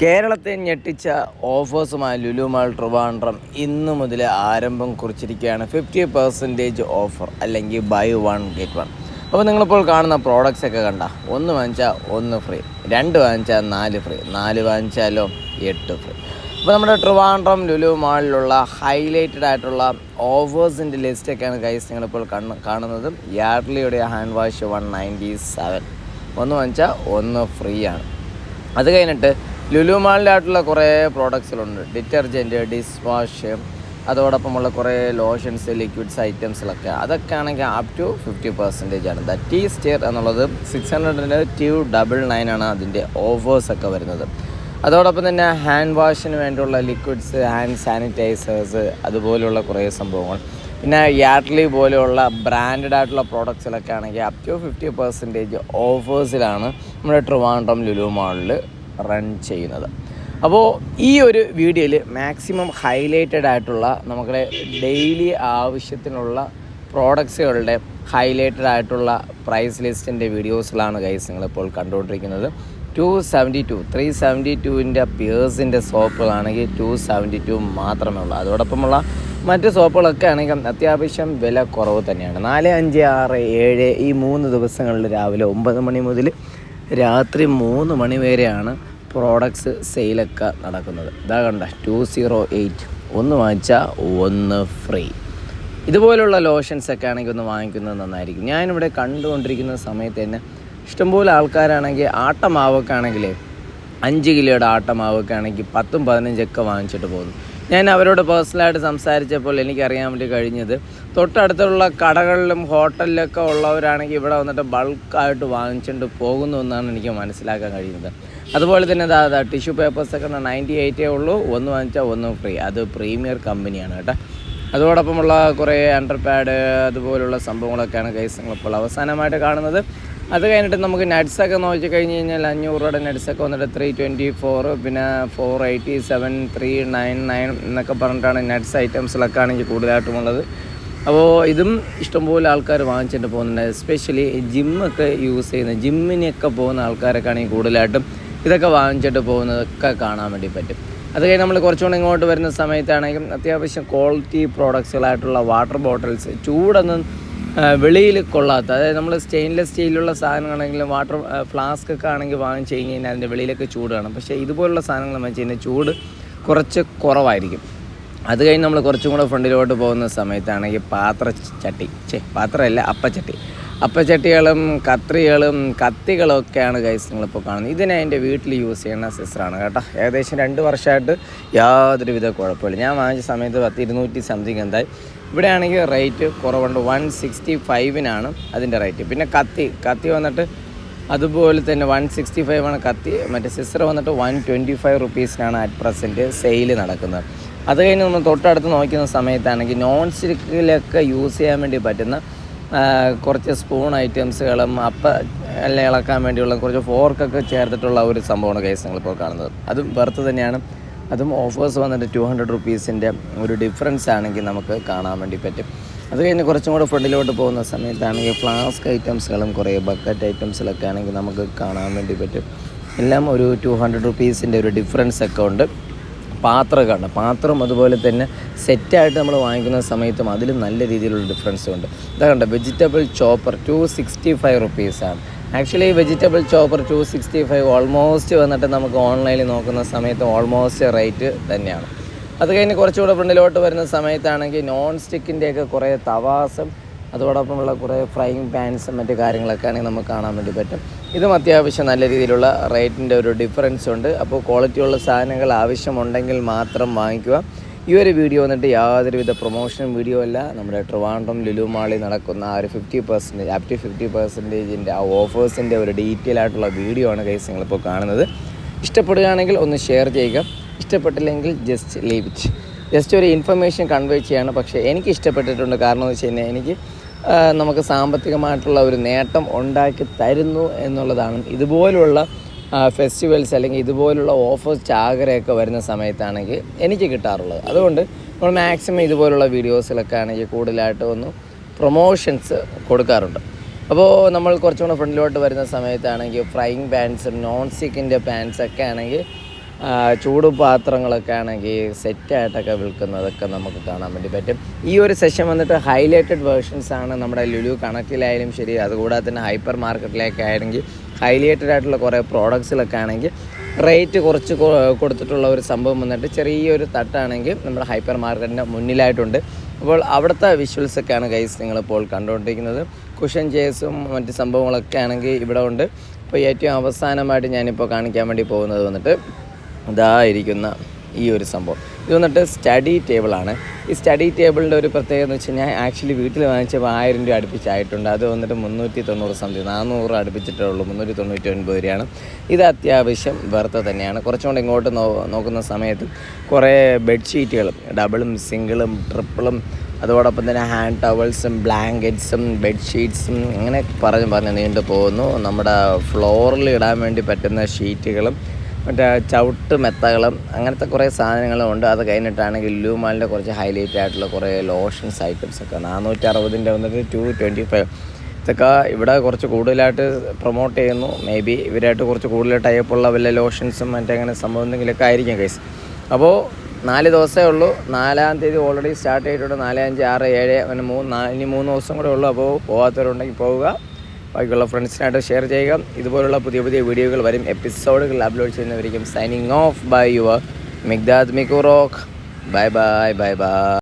കേരളത്തെ ഞെട്ടിച്ച ഓഫേഴ്സുമായി ലുലു മാൾ ട്രിവാൻഡ്രം ഇന്നു മുതൽ ആരംഭം കുറിച്ചിരിക്കുകയാണ്. 50% ഓഫർ അല്ലെങ്കിൽ ബൈ വൺ ഗെറ്റ് വൺ. അപ്പോൾ നിങ്ങളിപ്പോൾ കാണുന്ന പ്രോഡക്റ്റ്സ് ഒക്കെ കണ്ട, 1 വാങ്ങിച്ചാൽ 1 ഫ്രീ, 2 വാങ്ങിച്ചാൽ 4 ഫ്രീ, 4 വാങ്ങിച്ചാലോ 8 ഫ്രീ. അപ്പോൾ നമ്മുടെ ട്രിവാൻഡ്രം ലുലു മാളിലുള്ള ഹൈലൈറ്റഡ് ആയിട്ടുള്ള ഓഫേഴ്സിൻ്റെ ലിസ്റ്റൊക്കെയാണ് ഗൈസ് നിങ്ങളിപ്പോൾ കാണുന്നത്. യാർഡ്ലിയുടെ ഹാൻഡ് വാഷ് 197, 1 വാങ്ങിച്ചാൽ 1 ഫ്രീ ആണ്. അത് കഴിഞ്ഞിട്ട് ലുലു മാളിലായിട്ടുള്ള കുറേ പ്രോഡക്ട്സിലുണ്ട്. ഡിറ്റർജൻറ്റ്, ഡിഷ് വാഷ്, അതോടൊപ്പമുള്ള കുറേ ലോഷൻസ്, ലിക്വിഡ്സ് ഐറ്റംസിലൊക്കെ അതൊക്കെ ആണെങ്കിൽ അപ് ടു 50% ആണ്. ദാറ്റ് ഈസ് ടിയർ എന്നുള്ളത് 600-299 ആണ് അതിൻ്റെ ഓഫേഴ്സൊക്കെ വരുന്നത്. അതോടൊപ്പം തന്നെ ഹാൻഡ് വാഷിന് വേണ്ടിയുള്ള ലിക്വിഡ്സ്, ഹാൻഡ് സാനിറ്റൈസേഴ്സ്, അതുപോലെയുള്ള കുറേ സംഭവങ്ങൾ. പിന്നെ യാർഡ്ലി പോലെയുള്ള ബ്രാൻഡഡ് ആയിട്ടുള്ള പ്രോഡക്ട്സിലൊക്കെ ആണെങ്കിൽ അപ് ടു 50% ഓഫേഴ്സിലാണ് നമ്മുടെ ട്രിവാൻഡ്രം ലുലു മാളിൽ റൺ ചെയ്യുന്നത്. അപ്പോൾ ഈ ഒരു വീഡിയോയിൽ മാക്സിമം ഹൈലൈറ്റഡ് ആയിട്ടുള്ള നമ്മുടെ ഡെയിലി ആവശ്യത്തിനുള്ള പ്രോഡക്ട്സുകളുടെ ഹൈലൈറ്റഡ് ആയിട്ടുള്ള പ്രൈസ് ലിസ്റ്റിൻ്റെ വീഡിയോസിലാണ് ഗൈസ് നിങ്ങളിപ്പോൾ കണ്ടുകൊണ്ടിരിക്കുന്നത്. 272, 372ൻ്റെ പിയേഴ്സിൻ്റെ സോപ്പുകളാണെങ്കിൽ 272 മാത്രമേ ഉള്ളൂ. അതോടൊപ്പമുള്ള മറ്റ് സോപ്പുകളൊക്കെ ആണെങ്കിൽ അത്യാവശ്യം വില കുറവ് തന്നെയാണ്. 4, 5, 6, 7 ഈ 3 ദിവസങ്ങളിൽ രാവിലെ 9 മണി മുതൽ രാത്രി 3 മണി വരെയാണ് പ്രോഡക്ട്സ് സെയിലൊക്കെ നടക്കുന്നത്. ഇതാ കണ്ട 208, 1 വാങ്ങിച്ചാൽ 1 ഫ്രീ. ഇതുപോലുള്ള ലോഷൻസൊക്കെ ആണെങ്കിൽ ഒന്ന് വാങ്ങിക്കുന്നത് നന്നായിരിക്കും. ഞാനിവിടെ കണ്ടുകൊണ്ടിരിക്കുന്ന സമയത്ത് തന്നെ ഇഷ്ടംപോലെ ആൾക്കാരാണെങ്കിൽ ആട്ടമാവൊക്കെ ആണെങ്കിൽ 5 കിലോയുടെ ആട്ടമാവൊക്കെ ആണെങ്കിൽ 10, 15 വാങ്ങിച്ചിട്ട് പോകുന്നു. ഞാൻ അവരോട് പേഴ്സണലായിട്ട് സംസാരിച്ചപ്പോൾ എനിക്കറിയാൻ വേണ്ടി കഴിഞ്ഞത്, തൊട്ടടുത്തുള്ള കടകളിലും ഹോട്ടലിലൊക്കെ ഉള്ളവരാണെങ്കിൽ ഇവിടെ വന്നിട്ട് ബൾക്കായിട്ട് വാങ്ങിച്ചുകൊണ്ട് പോകുന്നു എന്നാണ് എനിക്ക് മനസ്സിലാക്കാൻ കഴിയുന്നത്. അതുപോലെ തന്നെ ടിഷ്യൂ പേപ്പേഴ്സൊക്കെ 98 ഉള്ളൂ, 1 വാങ്ങിച്ചാൽ 1 ഫ്രീ. അത് പ്രീമിയർ കമ്പനിയാണ് കേട്ടോ. അതോടൊപ്പമുള്ള കുറേ അണ്ടർപാഡ് അതുപോലുള്ള സംഭവങ്ങളൊക്കെയാണ് ഗൈസ് നിങ്ങളിപ്പോൾ അവസാനമായിട്ട് കാണുന്നത്. അത് കഴിഞ്ഞിട്ട് നമുക്ക് നട്ട്സൊക്കെ നോക്കി കഴിഞ്ഞ് കഴിഞ്ഞാൽ 500 രൂപയുടെ നട്ട്സൊക്കെ വന്നിട്ട് 324, പിന്നെ 487, 399 എന്നൊക്കെ പറഞ്ഞിട്ടാണ് നട്ട്സ് ഐറ്റംസിലൊക്കെ ആണെങ്കിൽ കൂടുതലായിട്ടുമുള്ളത്. അപ്പോൾ ഇതും ഇഷ്ടംപോലെ ആൾക്കാർ വാങ്ങിച്ചിട്ട് പോകുന്നുണ്ട്. എസ്പെഷ്യലി ജിമ്മൊക്കെ യൂസ് ചെയ്യുന്ന, ജിമ്മിനൊക്കെ പോകുന്ന ആൾക്കാരൊക്കെ ആണെങ്കിൽ കൂടുതലായിട്ടും ഇതൊക്കെ വാങ്ങിച്ചിട്ട് പോകുന്നതൊക്കെ കാണാൻ വേണ്ടി പറ്റും. അത് കഴിഞ്ഞ് നമ്മൾ കുറച്ചുകൂടെ ഇങ്ങോട്ട് വരുന്ന സമയത്താണെങ്കിൽ അത്യാവശ്യം ക്വാളിറ്റി പ്രോഡക്ട്സുകളായിട്ടുള്ള വാട്ടർ ബോട്ടിൽസ്, ചൂടൊന്നും വെളിയിൽ കൊള്ളാത്ത, അതായത് നമ്മൾ സ്റ്റെയിൻലെസ് സ്റ്റീലുള്ള സാധനങ്ങളാണെങ്കിലും വാട്ടർ ഫ്ലാസ്ക് ഒക്കെ ആണെങ്കിൽ വാങ്ങിച്ച് കഴിഞ്ഞ് കഴിഞ്ഞാൽ അതിൻ്റെ വെളിയിലൊക്കെ ചൂട് കാണും. പക്ഷേ ഇതുപോലുള്ള സാധനങ്ങൾ വാങ്ങിച്ച് കഴിഞ്ഞാൽ ചൂട് കുറച്ച് കുറവായിരിക്കും. അത് കഴിഞ്ഞ് നമ്മൾ കുറച്ചും കൂടെ ഫ്രണ്ടിലോട്ട് പോകുന്ന സമയത്താണെങ്കിൽ അപ്പച്ചട്ടികളും കത്രികളും കത്തികളൊക്കെയാണ് ഗൈസ് നിങ്ങളിപ്പോൾ കാണുന്നത്. ഇതിനെ എൻ്റെ വീട്ടിൽ യൂസ് ചെയ്യുന്ന സിസ്റ്ററാണ് കേട്ടോ. ഏകദേശം 2 വർഷമായിട്ട് യാതൊരുവിധ കുഴപ്പമില്ല. ഞാൻ വാങ്ങിച്ച സമയത്ത് 200 സംതിങ് എന്തായി. ഇവിടെ ആണെങ്കിൽ റേറ്റ് കുറവുണ്ട്, 165 അതിൻ്റെ റേറ്റ്. പിന്നെ കത്തി വന്നിട്ട് അതുപോലെ തന്നെ 165 ആണ് കത്തി. മറ്റേ സിസ്റ്റർ വന്നിട്ട് 125 റുപ്പീസിനാണ് അറ്റ് പ്രസൻറ്റ് സെയിൽ നടക്കുന്നത്. അത് കഴിഞ്ഞ് നമ്മൾ തൊട്ടടുത്ത് നോക്കുന്ന സമയത്താണെങ്കിൽ നോൺ സ്റ്റിക്കിലൊക്കെ യൂസ് ചെയ്യാൻ വേണ്ടി പറ്റുന്ന കുറച്ച് സ്പൂൺ ഐറ്റംസുകളും എല്ലാം ഇളക്കാൻ വേണ്ടിയുള്ള കുറച്ച് ഫോർക്കൊക്കെ ചേർത്തിട്ടുള്ള ഒരു സംഭവമാണ് കേസ് നിങ്ങളിപ്പോൾ കാണുന്നത്. അതും വെറുത്ത് തന്നെയാണ്. അതും ഓഫേഴ്സ് വന്നിട്ട് 200 റുപ്പീസിൻ്റെ ഒരു ഡിഫറൻസ് ആണെങ്കിൽ നമുക്ക് കാണാൻ വേണ്ടി പറ്റും. അത് കഴിഞ്ഞ് കുറച്ചും കൂടെ ഫ്രണ്ടിലോട്ട് പോകുന്ന സമയത്താണെങ്കിൽ ഫ്ലാസ്ക് ഐറ്റംസുകളും കുറേ ബക്കറ്റ് ഐറ്റംസിലൊക്കെ ആണെങ്കിൽ നമുക്ക് കാണാൻ വേണ്ടി പറ്റും. എല്ലാം ഒരു 200 റുപ്പീസിൻ്റെ ഒരു ഡിഫറൻസ് ഒക്കെ ഉണ്ട്. പാത്രം അതുപോലെ തന്നെ സെറ്റായിട്ട് നമ്മൾ വാങ്ങിക്കുന്ന സമയത്തും അതിൽ നല്ല രീതിയിലുള്ള ഡിഫറൻസ് ഉണ്ട്. ഇതാ കണ്ട വെജിറ്റബിൾ ചോപ്പർ 265 റുപ്പീസാണ്. ആക്ച്വലി വെജിറ്റബിൾ ചോപ്പർ 265 ഓൾമോസ്റ്റ് വന്നിട്ട് നമുക്ക് ഓൺലൈനിൽ നോക്കുന്ന സമയത്ത് ഓൾമോസ്റ്റ് റേറ്റ് തന്നെയാണ്. അത് കഴിഞ്ഞ് കുറച്ചുകൂടെ ഫ്രണ്ടിലോട്ട് വരുന്ന സമയത്താണെങ്കിൽ നോൺ സ്റ്റിക്കിൻ്റെയൊക്കെ കുറേ തവാസും അതോടൊപ്പമുള്ള കുറേ ഫ്രൈയിങ് പാൻസും മറ്റു കാര്യങ്ങളൊക്കെ ആണെങ്കിൽ നമുക്ക് കാണാൻ വേണ്ടി പറ്റും. ഇതും അത്യാവശ്യം നല്ല രീതിയിലുള്ള റേറ്റിൻ്റെ ഒരു ഡിഫറൻസ് ഉണ്ട്. അപ്പോൾ ക്വാളിറ്റിയുള്ള സാധനങ്ങൾ ആവശ്യമുണ്ടെങ്കിൽ മാത്രം വാങ്ങിക്കുക. ഈ ഒരു വീഡിയോ വന്നിട്ട് യാതൊരുവിധ പ്രൊമോഷൻ വീഡിയോ അല്ല. നമ്മുടെ ട്രിവാൻഡ്രം ലുലു മാളിൽ നടക്കുന്ന ആ ഒരു 50%, അപ് ടു 50%ൻ്റെ ആ ഓഫേഴ്സിൻ്റെ ഒരു ഡീറ്റെയിൽ ആയിട്ടുള്ള വീഡിയോ ആണ് ഗൈസ് നിങ്ങളിപ്പോൾ കാണുന്നത്. ഇഷ്ടപ്പെടുകയാണെങ്കിൽ ഒന്ന് ഷെയർ ചെയ്യുക, ഇഷ്ടപ്പെട്ടില്ലെങ്കിൽ ജസ്റ്റ് ലീവ് ഇറ്റ്. ജസ്റ്റ് ഒരു ഇൻഫർമേഷൻ കൺവേ ചെയ്യാണ്. പക്ഷേ എനിക്ക് ഇഷ്ടപ്പെട്ടിട്ടുണ്ട്. കാരണം എന്ന് വെച്ച് കഴിഞ്ഞാൽ എനിക്ക് നമുക്ക് സാമ്പത്തികമായിട്ടുള്ള ഒരു നേട്ടം ഉണ്ടാക്കി തരുന്നു എന്നുള്ളതാണ്. ഇതുപോലുള്ള ഫെസ്റ്റിവൽസ് അല്ലെങ്കിൽ ഇതുപോലുള്ള ഓഫേഴ്സ് ചാകരയൊക്കെ വരുന്ന സമയത്താണെങ്കിൽ എനിക്ക് കിട്ടാറുള്ളത്. അതുകൊണ്ട് നമ്മൾ മാക്സിമം ഇതുപോലുള്ള വീഡിയോസിലൊക്കെ ആണെങ്കിൽ കൂടുതലായിട്ട് ഒന്ന് പ്രൊമോഷൻസ് കൊടുക്കാറുണ്ട്. അപ്പോൾ നമ്മൾ കുറച്ചുകൂടെ ഫ്രണ്ടിലോട്ട് വരുന്ന സമയത്താണെങ്കിൽ ഫ്രൈയിങ് പാൻസും നോൺ സ്റ്റിക്കിൻ്റെ പാൻസൊക്കെ ആണെങ്കിൽ ചൂട് പാത്രങ്ങളൊക്കെ ആണെങ്കിൽ സെറ്റായിട്ടൊക്കെ വിൽക്കുന്നതൊക്കെ നമുക്ക് കാണാൻ വേണ്ടി പറ്റും. ഈ ഒരു സെഷൻ വന്നിട്ട് ഹൈലൈറ്റഡ് വേർഷൻസ് ആണ്. നമ്മുടെ ലുലു കണക്റ്റിലായാലും ശരി, അതുകൂടാതെ തന്നെ ഹൈപ്പർ മാർക്കറ്റിലേക്ക് ആണെങ്കിൽ ഹൈലൈറ്റഡ് ആയിട്ടുള്ള കുറേ പ്രോഡക്ട്സിലൊക്കെ ആണെങ്കിൽ റേറ്റ് കുറച്ച് കൊടുത്തിട്ടുള്ള ഒരു സംഭവം വന്നിട്ട് ചെറിയൊരു തട്ടാണെങ്കിൽ നമ്മുടെ ഹൈപ്പർ മാർക്കറ്റിൻ്റെ മുന്നിലായിട്ടുണ്ട്. അപ്പോൾ അവിടുത്തെ വിഷ്വൽസൊക്കെയാണ് ഗൈസ് നിങ്ങളിപ്പോൾ കണ്ടുകൊണ്ടിരിക്കുന്നത്. കുഷൻ ചെയർസും മറ്റ് സംഭവങ്ങളൊക്കെ ആണെങ്കിൽ ഇവിടെ ഉണ്ട്. അപ്പോൾ ഏറ്റവും അവസാനമായിട്ട് ഞാനിപ്പോൾ കാണിക്കാൻ വേണ്ടി പോകുന്നത് വന്നിട്ട് ഇതായിരിക്കുന്ന ഈ ഒരു സംഭവം. ഇത് വന്നിട്ട് സ്റ്റഡി ടേബിളാണ്. ഈ സ്റ്റഡി ടേബിളിൻ്റെ ഒരു പ്രത്യേകത എന്ന് വെച്ച് കഴിഞ്ഞാൽ ആക്ച്വലി വീട്ടിൽ വാങ്ങിച്ചപ്പോൾ 1000 രൂപ അടുപ്പിച്ചായിട്ടുണ്ട്. അത് വന്നിട്ട് 390 സംതിങ് 400 അടുപ്പിച്ചിട്ടേ ഉള്ളൂ. 399 രൂപയാണ്. ഇത് അത്യാവശ്യം വെറുതെ തന്നെയാണ്. കുറച്ചും കൂടെ ഇങ്ങോട്ട് നോക്കുന്ന സമയത്ത് കുറേ ബെഡ്ഷീറ്റുകളും ഡബിളും സിംഗിളും ട്രിപ്പിളും അതോടൊപ്പം തന്നെ ഹാൻഡ് ടവൽസും ബ്ലാങ്കറ്റ്സും ബെഡ്ഷീറ്റ്സും അങ്ങനെ പറഞ്ഞ് നീണ്ടു പോകുന്നു. നമ്മുടെ ഫ്ലോറിൽ ഇടാൻ വേണ്ടി പറ്റുന്ന ഷീറ്റുകളും മറ്റേ ചവിട്ട് മെത്തകളും അങ്ങനത്തെ കുറേ സാധനങ്ങളും ഉണ്ട്. അത് കഴിഞ്ഞിട്ടാണെങ്കിൽ ലുലു മാളിൻ്റെ കുറച്ച് ഹൈലൈറ്റ് ആയിട്ടുള്ള കുറേ ലോഷൻസ് ഐറ്റംസൊക്കെ 460 വന്നിട്ട് 225 ഇതൊക്കെ ഇവിടെ കുറച്ച് കൂടുതലായിട്ട് പ്രൊമോട്ട് ചെയ്യുന്നു. മേ ബി ഇവരായിട്ട് കുറച്ച് കൂടുതൽ ടൈപ്പുള്ള വല്ല ലോഷൻസും മറ്റങ്ങനെ സംഭവം എന്തെങ്കിലുമൊക്കെ ആയിരിക്കും കേസ്. അപ്പോൾ 4 ദിവസമേ ഉള്ളൂ. 4-ാം തീയതി ഓൾറെഡി സ്റ്റാർട്ട് ചെയ്തിട്ടുണ്ട്. 4, 5, 6, 7 അങ്ങനെ ഇനി 3 ദിവസം കൂടെ ഉള്ളൂ. അപ്പോൾ പോകാത്തവരുണ്ടെങ്കിൽ പോവുക. ബാക്കിയുള്ള ഫ്രണ്ട്സിനായിട്ട് ഷെയർ ചെയ്യുക. ഇതുപോലുള്ള പുതിയ വീഡിയോകൾ വരും. എപ്പിസോഡുകൾ അപ്ലോഡ് ചെയ്യുന്നവരിക്കും. Signing off by your Migdad മിക്കുറോക്ക്. Bye by.